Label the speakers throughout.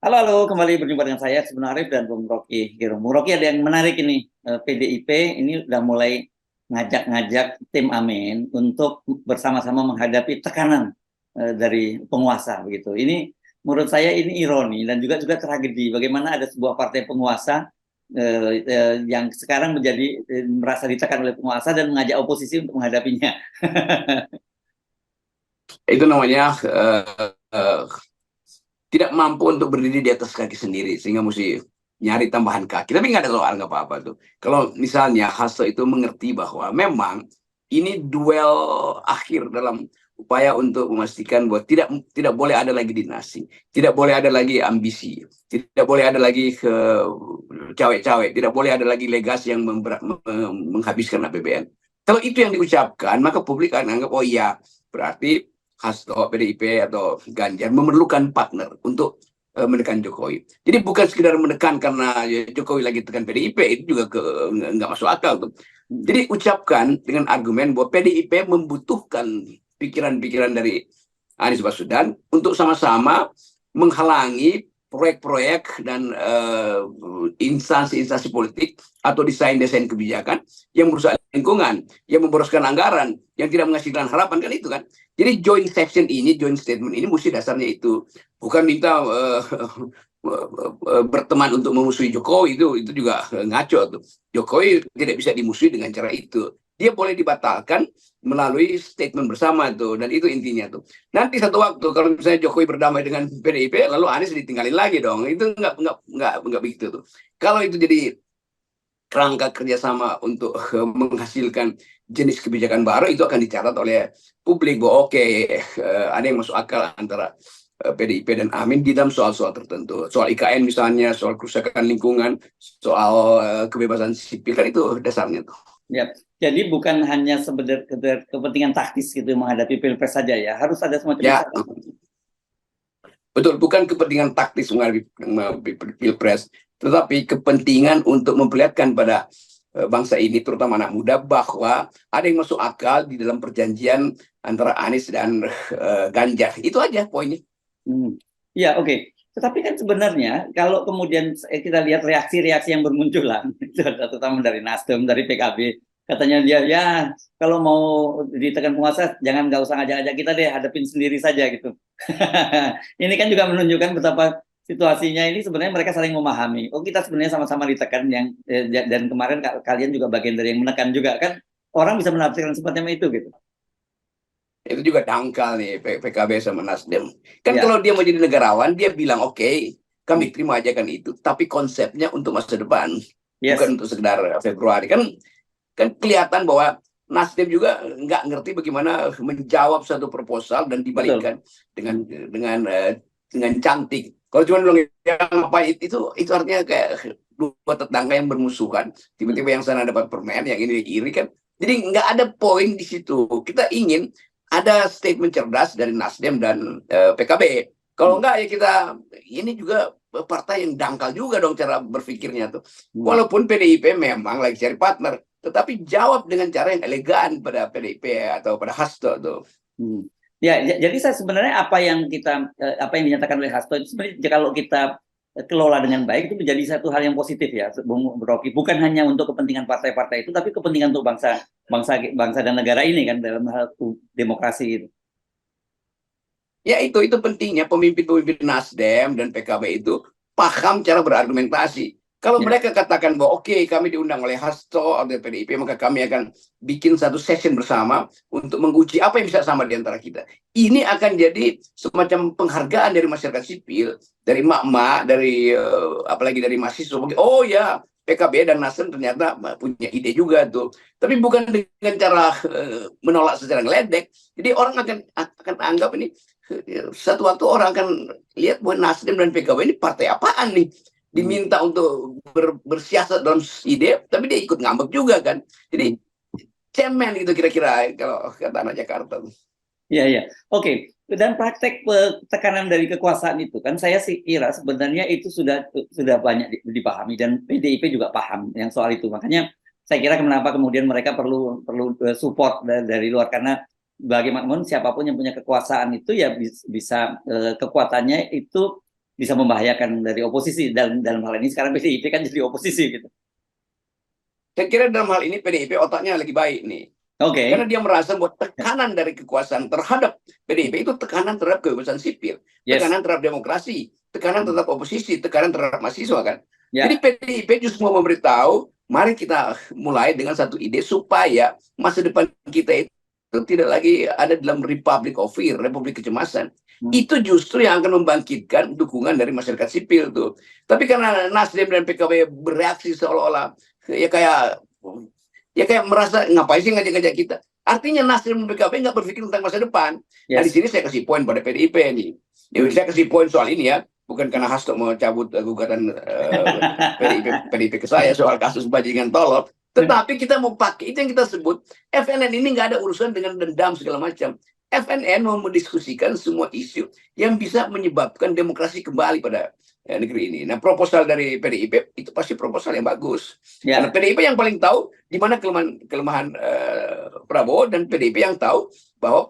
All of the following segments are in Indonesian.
Speaker 1: Halo, halo, kembali berjumpa dengan saya Sebenarnya Arif dan Bung Rocky Gerung. Bung Rocky, ada yang menarik ini. PDIP ini udah mulai ngajak-ngajak tim Amin untuk bersama-sama menghadapi tekanan dari penguasa begitu. Ini menurut saya ini ironi dan juga tragedi. Bagaimana ada sebuah partai penguasa yang sekarang menjadi merasa ditekan oleh penguasa dan mengajak oposisi untuk menghadapinya.
Speaker 2: Itu namanya tidak mampu untuk berdiri di atas kaki sendiri sehingga mesti nyari tambahan kaki. Tapi nggak ada soal, nggak apa-apa tuh. Kalau misalnya Hasto itu mengerti bahwa memang ini duel akhir dalam upaya untuk memastikan bahwa tidak tidak boleh ada lagi dinasti, tidak boleh ada lagi ambisi, tidak boleh ada lagi ke cawe-cawe, tidak boleh ada lagi legasi yang menghabiskan APBN. Kalau itu yang diucapkan, maka publik akan anggap, oh iya, berarti Hasto, PDIP atau Ganjar memerlukan partner untuk menekan Jokowi. Jadi bukan sekedar menekan karena Jokowi lagi tekan PDIP, itu juga nggak masuk akal tuh. Jadi ucapkan dengan argumen bahwa PDIP membutuhkan pikiran-pikiran dari Anies Baswedan untuk sama-sama menghalangi proyek-proyek dan instansi-instansi politik atau desain-desain kebijakan yang merusak lingkungan, yang memboroskan anggaran, yang tidak menghasilkan harapan, kan itu kan. Jadi joint section ini, joint statement ini mesti dasarnya itu. Bukan minta berteman untuk memusuhi Jokowi, itu juga ngaco tuh. Jokowi tidak bisa dimusuhi dengan cara itu. Dia boleh dibatalkan melalui statement bersama tuh, dan itu intinya tuh. Nanti satu waktu kalau misalnya Jokowi berdamai dengan PDIP, lalu Anies ditinggalin lagi dong. Itu nggak begitu tuh. Kalau itu jadi kerangka kerjasama untuk menghasilkan jenis kebijakan baru, itu akan dicatat oleh publik bahwa oke, ada yang masuk akal antara PDIP dan Amin di dalam soal-soal tertentu. Soal IKN misalnya, soal kerusakan lingkungan, soal kebebasan sipil, kan itu dasarnya tuh.
Speaker 1: Ya, jadi bukan hanya sekedar kepentingan taktis gitu menghadapi pilpres saja ya, harus ada semacam
Speaker 2: Ya,
Speaker 1: misalnya.
Speaker 2: betul, bukan kepentingan taktis menghadapi pilpres, tetapi kepentingan untuk memperlihatkan pada bangsa ini, terutama anak muda, bahwa ada yang masuk akal di dalam perjanjian antara Anies dan Ganjar. Itu aja poinnya.
Speaker 1: Ya, oke. Tetapi kan sebenarnya kalau kemudian kita lihat reaksi-reaksi yang bermunculan, itu terutama dari Nasdem, dari PKB, katanya dia ya kalau mau ditekan penguasa jangan nggak usah ngajak-ngajak kita deh, hadapin sendiri saja gitu. Ini kan juga menunjukkan betapa situasinya ini sebenarnya mereka saling memahami. Oh, kita sebenarnya sama-sama ditekan yang dan kemarin kalian juga bagian dari yang menekan juga kan, orang bisa menafsirkan seperti itu gitu.
Speaker 2: Itu juga dangkal nih PKB sama Nasdem. Kan
Speaker 1: Ya.
Speaker 2: kalau dia mau jadi negarawan, dia bilang oke, kami terima aja kan itu, tapi konsepnya untuk masa depan,
Speaker 1: Yes.
Speaker 2: bukan untuk sekedar Februari. Kan kelihatan bahwa Nasdem juga nggak ngerti bagaimana menjawab satu proposal dan
Speaker 1: Betul.
Speaker 2: dibalikan dengan cantik. Kalau cuma bilang ya apa itu artinya kayak dua tetangga yang bermusuhan, tiba-tiba yang sana dapat permen, yang ini iri kan. Jadi nggak ada poin di situ. Kita ingin ada statement cerdas dari Nasdem dan PKB. Kalau enggak ya kita ini juga partai yang dangkal juga dong cara berpikirnya tuh. Walaupun PDIP memang lagi cari partner, tetapi jawab dengan cara yang elegan pada PDIP atau pada Hasto tuh.
Speaker 1: Ya, jadi saya sebenarnya apa yang dinyatakan oleh Hasto itu sebenarnya kalau kita kelola dengan baik itu menjadi satu hal yang positif ya, Bung Rocky. Bukan hanya untuk kepentingan partai-partai itu, tapi kepentingan untuk bangsa dan negara ini kan dalam hal demokrasi itu.
Speaker 2: Ya itu pentingnya pemimpin-pemimpin Nasdem dan PKB itu paham cara berargumentasi. Kalau
Speaker 1: Ya.
Speaker 2: mereka katakan bahwa oke, kami diundang oleh Hasto atau PDIP, maka kami akan bikin satu session bersama untuk menguji apa yang bisa sama di antara kita. Ini akan jadi semacam penghargaan dari masyarakat sipil, dari emak-emak, dari apalagi dari mahasiswa. Oh ya, PKB dan Nasdem ternyata punya ide juga tuh. Tapi bukan dengan cara menolak secara ngeledek. Jadi orang akan anggap ini satu waktu orang akan lihat bahwa Nasdem dan PKB ini partai apaan nih, diminta untuk bersiasat dalam ide, tapi dia ikut ngambek juga kan. Jadi cemen itu kira-kira kalau kata anak Jakarta.
Speaker 1: Iya, iya. Oke. Dan praktek tekanan dari kekuasaan itu kan saya sih kira sebenarnya itu sudah banyak dipahami dan PDIP juga paham yang soal itu. Makanya saya kira kenapa kemudian mereka perlu perlu support dari luar karena bagaimanapun siapapun yang punya kekuasaan itu ya bisa kekuatannya itu bisa membahayakan dari oposisi. Dalam hal ini sekarang PDIP kan jadi oposisi gitu.
Speaker 2: Saya kira dalam hal ini PDIP otaknya lagi baik nih. Karena
Speaker 1: Oke.
Speaker 2: dia merasa bahwa tekanan dari kekuasaan terhadap PDIP itu tekanan terhadap kebebasan sipil,
Speaker 1: Yes.
Speaker 2: tekanan terhadap demokrasi, tekanan terhadap oposisi, tekanan terhadap mahasiswa kan. Jadi
Speaker 1: Ya.
Speaker 2: PDIP justru mau memberitahu, mari kita mulai dengan satu ide supaya masa depan kita itu tidak lagi ada dalam Republic of Fear, Republik Kecemasan.
Speaker 1: Hmm.
Speaker 2: Itu justru yang akan membangkitkan dukungan dari masyarakat sipil tuh. Tapi karena Nasdem dan PKB bereaksi seolah-olah ya kayak merasa ngapain sih ngajak-ngajak kita. Artinya Nasdem dan PKB nggak berpikir tentang masa depan. Nah di
Speaker 1: Yes.
Speaker 2: sini saya kasih poin pada PDIP nih. Saya kasih poin soal ini ya, bukan karena Hasto mau cabut gugatan PDIP ke saya soal kasus bajingan tolol. Tetapi kita mau pakai itu yang kita sebut FNN ini nggak ada urusan dengan dendam segala macam. FNN mau mendiskusikan semua isu yang bisa menyebabkan demokrasi kembali pada negeri ini. Nah, proposal dari PDIP itu pasti proposal yang bagus. Karena
Speaker 1: Ya.
Speaker 2: PDIP yang paling tahu di mana kelemahan Prabowo, dan PDIP yang tahu bahwa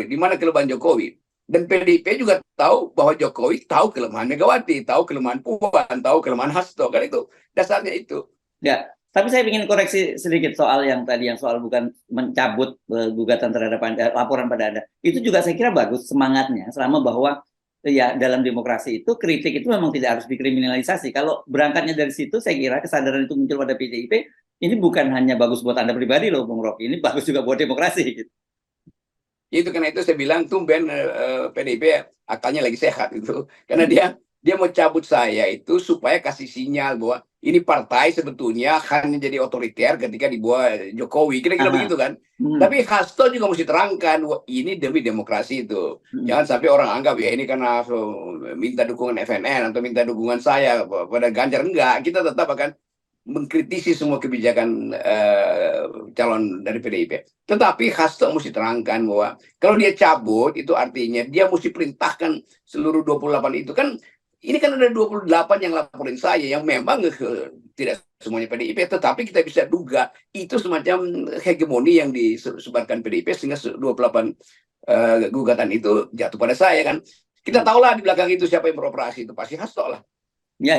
Speaker 2: di mana kelemahan Jokowi. Dan PDIP juga tahu bahwa Jokowi tahu kelemahan Megawati, tahu kelemahan Puan, tahu kelemahan Hasto. Kan itu dasarnya itu.
Speaker 1: Ya, tapi saya ingin koreksi sedikit soal yang tadi, yang soal bukan mencabut gugatan terhadap Anda, laporan pada Anda. Itu juga saya kira bagus semangatnya, selama bahwa ya dalam demokrasi itu kritik itu memang tidak harus dikriminalisasi. Kalau berangkatnya dari situ, saya kira kesadaran itu muncul pada PDIP, ini bukan hanya bagus buat Anda pribadi loh, Bung Rocky, ini bagus juga buat demokrasi gitu.
Speaker 2: Itu karena itu saya bilang tumben PDIP akalnya lagi sehat itu. Karena dia mau cabut saya itu supaya kasih sinyal bahwa ini partai sebetulnya hanya jadi otoriter ketika di bawah Jokowi. Kira-kira
Speaker 1: Aha.
Speaker 2: begitu kan.
Speaker 1: Hmm.
Speaker 2: Tapi Hasto juga mesti terangkan wah, ini demi demokrasi itu.
Speaker 1: Hmm.
Speaker 2: Jangan sampai orang anggap ya ini karena minta dukungan FNN atau minta dukungan saya pada Ganjar. Enggak, kita tetap akan mengkritisi semua kebijakan calon dari PDIP. Tetapi Hasto mesti terangkan bahwa kalau dia cabut itu artinya dia mesti perintahkan seluruh 28 itu kan. Ini kan ada 28 yang laporin saya yang memang tidak semuanya PDIP, tetapi kita bisa duga itu semacam hegemoni yang disebarkan PDIP sehingga 28 gugatan itu jatuh pada saya kan. Kita tahulah di belakang itu siapa yang beroperasi, itu pasti Hasto lah.
Speaker 1: Ya,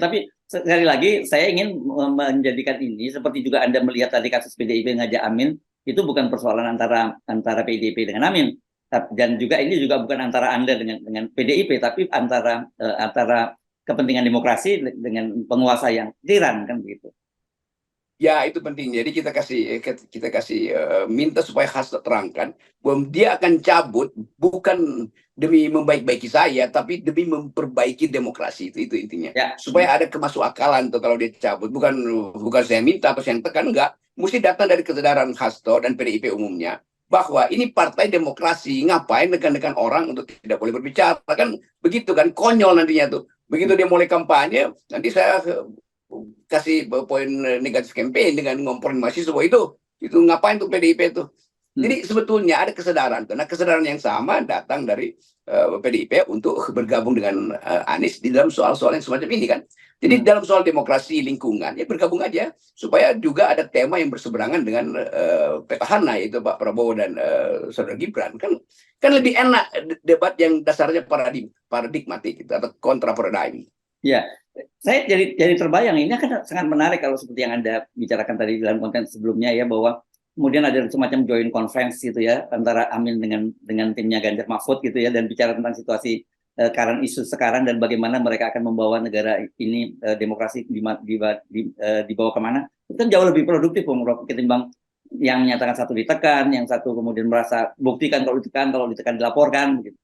Speaker 1: tapi sekali lagi saya ingin menjadikan ini seperti juga Anda melihat tadi kasus PDIP ngajak Amin, itu bukan persoalan antara PDIP dengan Amin, dan juga ini juga bukan antara Anda dengan PDIP, tapi antara kepentingan demokrasi dengan penguasa yang tiran kan begitu.
Speaker 2: Ya, itu penting. Jadi kita kasih minta supaya Hasto terangkan bahwa dia akan cabut bukan demi membaik-baiki saya, tapi demi memperbaiki demokrasi. Itu intinya.
Speaker 1: Ya.
Speaker 2: Supaya ada kemasuk-akalan tuh kalau dia cabut. Bukan saya minta atau saya tekan, enggak. Mesti datang dari kesadaran Hasto dan PDIP umumnya bahwa ini partai demokrasi, ngapain nekan-nekan orang untuk tidak boleh berbicara, kan begitu kan, konyol nantinya tuh. Begitu dia mulai kampanye, nanti saya kasih poin negatif campaign dengan ngomporin mahasiswa itu ngapain tuh PDIP itu. Jadi sebetulnya ada kesadaran, karena kesadaran yang sama datang dari PDIP untuk bergabung dengan Anies di dalam soal-soal yang semacam ini kan. Jadi dalam soal demokrasi lingkungan ya bergabung aja supaya juga ada tema yang berseberangan dengan petahana yaitu Pak Prabowo dan Saudara Gibran kan lebih enak debat yang dasarnya paradigmatik gitu, atau kontra paradigm.
Speaker 1: Ya, saya jadi terbayang ini akan sangat menarik kalau seperti yang Anda bicarakan tadi dalam konten sebelumnya ya, bahwa kemudian ada semacam joint conference gitu ya antara Amin dengan timnya Ganjar Mahfud gitu ya, dan bicara tentang situasi current isu sekarang dan bagaimana mereka akan membawa negara ini demokrasi dibawa kemana. Itu kan jauh lebih produktif ketimbang yang menyatakan satu ditekan, yang satu kemudian merasa buktikan kalau ditekan dilaporkan gitu.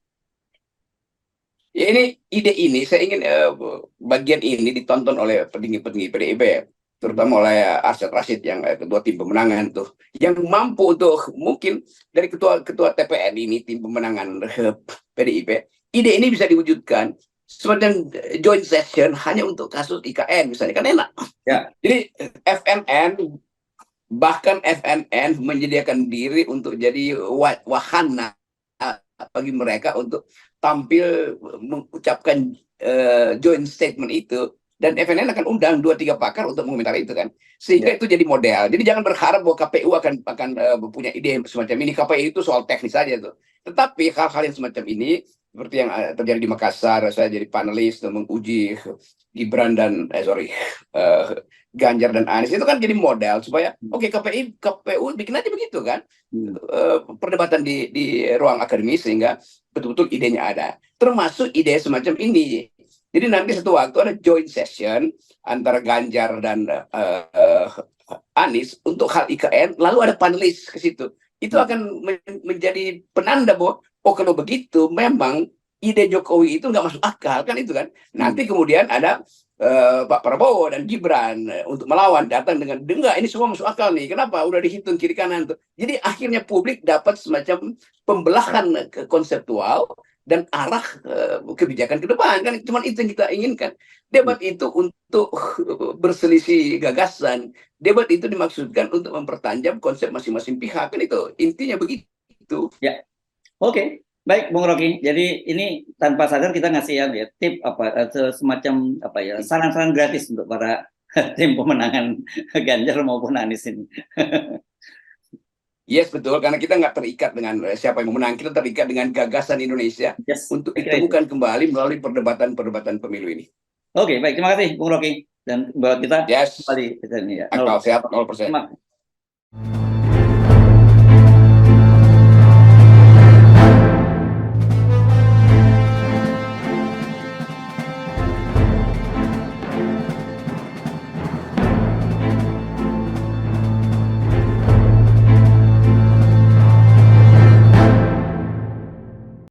Speaker 2: Ya ini ide ini saya ingin bagian ini ditonton oleh petinggi-petinggi PDIP, terutama oleh Arsyad Rashid yang ketua tim pemenangan tuh, yang mampu untuk mungkin dari ketua TPN ini tim pemenangan PDIP, ide ini bisa diwujudkan semacam joint session hanya untuk kasus IKN misalnya, kan enak.
Speaker 1: Ya.
Speaker 2: Jadi bahkan FNN menyediakan diri untuk jadi wahana bagi mereka untuk tampil mengucapkan joint statement itu, dan FNN akan undang 2-3 pakar untuk mengomentari itu kan, sehingga itu jadi model. Jadi jangan berharap bahwa KPU akan punya ide semacam ini. KPU itu soal teknis saja tuh, tetapi hal-hal yang semacam ini seperti yang terjadi di Makassar. Saya jadi panelis untuk menguji Gibran dan Ganjar dan Anies, itu kan jadi modal supaya oke, KPU bikin aja begitu kan. Perdebatan di ruang akademis sehingga betul-betul idenya ada, termasuk ide semacam ini. Jadi nanti satu waktu ada joint session antara Ganjar dan Anies untuk hal IKN, lalu ada panelis ke situ. Itu akan menjadi penanda bahwa kalau begitu memang ide Jokowi itu nggak masuk akal kan, itu kan. Nanti kemudian ada Pak Prabowo dan Gibran untuk melawan, datang dengan enggak, ini semua masuk akal nih. Kenapa? Udah dihitung kiri kanan tuh. Jadi akhirnya publik dapat semacam pembelahan konseptual dan arah kebijakan ke depan kan. Cuman itu yang kita inginkan. Debat itu untuk berselisih gagasan. Debat itu dimaksudkan untuk mempertajam konsep masing-masing pihak kan, itu intinya begitu.
Speaker 1: Ya, oke. Baik, Bung Rocky. Jadi ini tanpa sadar kita ngasih ya tip semacam saran-saran gratis untuk para tim pemenangan Ganjar maupun Anies ini.
Speaker 2: Yes, betul, karena kita nggak terikat dengan siapa yang menang, kita terikat dengan gagasan Indonesia untuk ditemukan kembali melalui perdebatan pemilu ini.
Speaker 1: Oke, baik, terima kasih Bung Rocky, dan buat kita
Speaker 2: yes,
Speaker 1: kembali ke sini ya.
Speaker 2: akal sehat 0%.